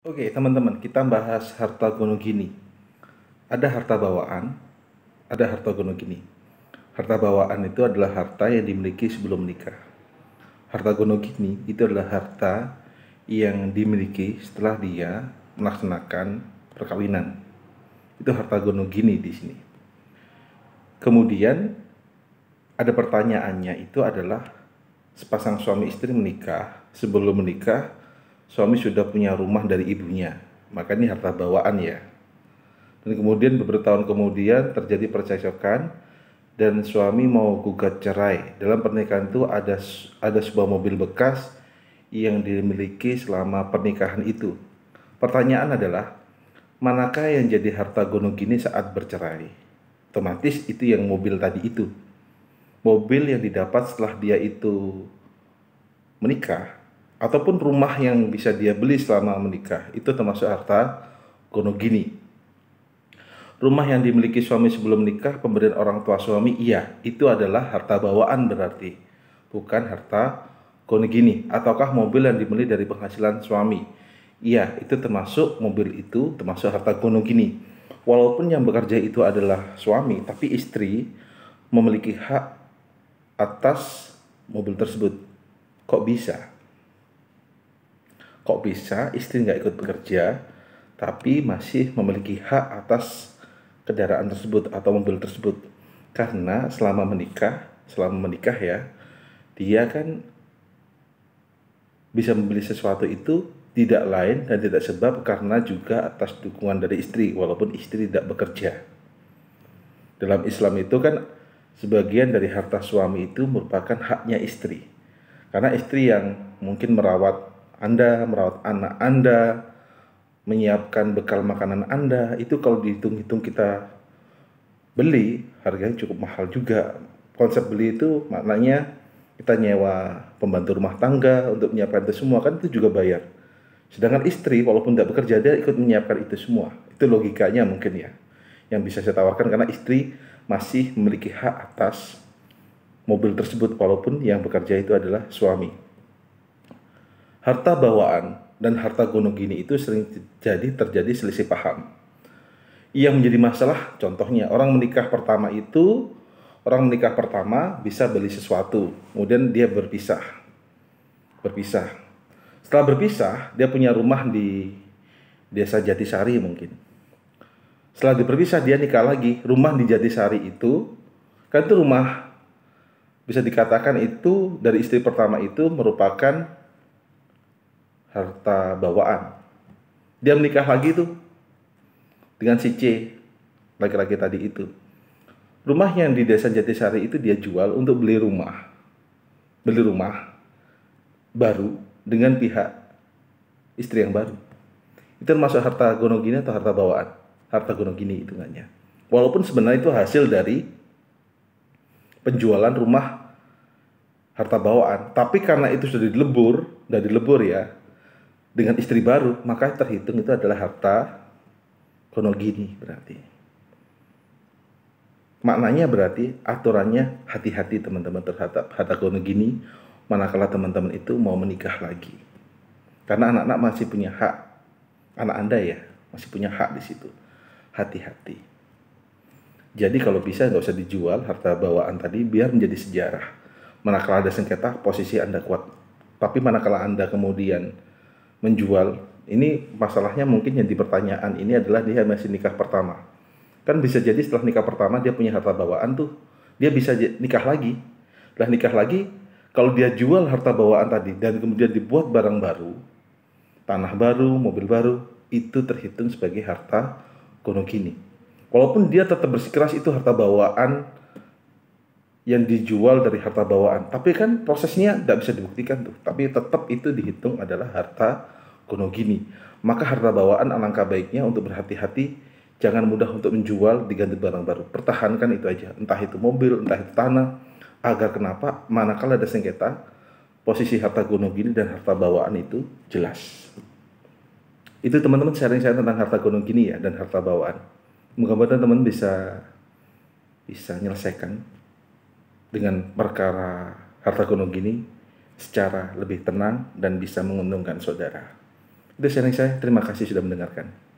Oke, teman-teman, kita bahas harta gono gini. Ada harta bawaan, ada harta gono gini. Harta bawaan itu adalah harta yang dimiliki sebelum menikah. Harta gono gini itu adalah harta yang dimiliki setelah dia melaksanakan perkawinan. Itu harta gono gini di sini. Kemudian ada pertanyaannya itu adalah sepasang suami istri menikah, sebelum menikah suami sudah punya rumah dari ibunya, maka ini harta bawaan ya. Dan kemudian beberapa tahun kemudian terjadi percekcokan dan suami mau gugat cerai. Dalam pernikahan itu ada sebuah mobil bekas yang dimiliki selama pernikahan itu. Pertanyaan adalah, manakah yang jadi harta gono gini saat bercerai? Otomatis itu yang mobil tadi itu. Mobil yang didapat setelah dia itu menikah, ataupun rumah yang bisa dia beli selama menikah, itu termasuk harta gono gini. Rumah yang dimiliki suami sebelum menikah, pemberian orang tua suami, iya, itu adalah harta bawaan berarti, bukan harta gono gini. Ataukah mobil yang dibeli dari penghasilan suami, iya, itu termasuk, mobil itu termasuk harta gono gini. Walaupun yang bekerja itu adalah suami, tapi istri memiliki hak atas mobil tersebut. Kok bisa? Kok bisa istri nggak ikut bekerja, tapi masih memiliki hak atas kendaraan tersebut atau mobil tersebut? Karena selama menikah ya, dia kan bisa membeli sesuatu itu tidak lain dan tidak sebab karena juga atas dukungan dari istri, walaupun istri tidak bekerja. Dalam Islam itu kan sebagian dari harta suami itu merupakan haknya istri. Karena istri yang mungkin merawat Anda, merawat anak Anda, menyiapkan bekal makanan Anda, itu kalau dihitung-hitung kita beli, harganya cukup mahal juga. Konsep beli itu maknanya kita nyewa pembantu rumah tangga untuk menyiapkan itu semua, kan itu juga bayar. Sedangkan istri walaupun tidak bekerja, dia ikut menyiapkan itu semua. Itu logikanya mungkin ya, yang bisa saya tawarkan, karena istri masih memiliki hak atas mobil tersebut walaupun yang bekerja itu adalah suami. Harta bawaan dan harta gono gini itu sering terjadi selisih paham. Yang menjadi masalah contohnya orang menikah pertama bisa beli sesuatu, kemudian dia berpisah. Setelah berpisah, dia punya rumah di desa Jatisari mungkin. Setelah berpisah, dia nikah lagi. Rumah di Jatisari itu, kan itu rumah, bisa dikatakan itu dari istri pertama itu merupakan harta bawaan. Dia menikah lagi tuh dengan si C, laki-laki tadi itu. Rumah yang di desa Jatisari itu dia jual untuk beli rumah baru dengan pihak istri yang baru. Itu termasuk harta gono gini atau harta bawaan? Harta gono gini hitungannya. Walaupun sebenarnya itu hasil dari penjualan rumah harta bawaan, tapi karena itu sudah dilebur ya dengan istri baru, maka terhitung itu adalah harta gono gini berarti. Maknanya berarti aturannya hati-hati teman-teman terhadap harta gono gini manakala teman-teman itu mau menikah lagi. Karena anak-anak masih punya hak, anak Anda ya masih punya hak di situ. Hati-hati. Jadi kalau bisa nggak usah dijual harta bawaan tadi, biar menjadi sejarah. Manakala ada sengketa, posisi Anda kuat. Tapi manakala Anda kemudian menjual, ini masalahnya mungkin yang dipertanyaan ini adalah dia masih nikah pertama. Kan bisa jadi setelah nikah pertama dia punya harta bawaan tuh, dia bisa nikah lagi. Setelah nikah lagi, kalau dia jual harta bawaan tadi dan kemudian dibuat barang baru, tanah baru, mobil baru, itu terhitung sebagai harta gono gini. Walaupun dia tetap bersikeras itu harta bawaan yang dijual dari harta bawaan, tapi kan prosesnya tidak bisa dibuktikan tuh, tapi tetap itu dihitung adalah harta gono gini. Maka harta bawaan alangkah baiknya untuk berhati-hati, jangan mudah untuk menjual diganti barang baru. Pertahankan itu aja, entah itu mobil, entah itu tanah, agar kenapa manakala ada sengketa, posisi harta gono gini dan harta bawaan itu jelas. Itu teman-teman sharing saya tentang harta gono gini ya dan harta bawaan. Mudah-mudahan teman bisa menyelesaikan dengan perkara harta gono gini secara lebih tenang dan bisa menguntungkan saudara. Itu sharing saya. Terima kasih sudah mendengarkan.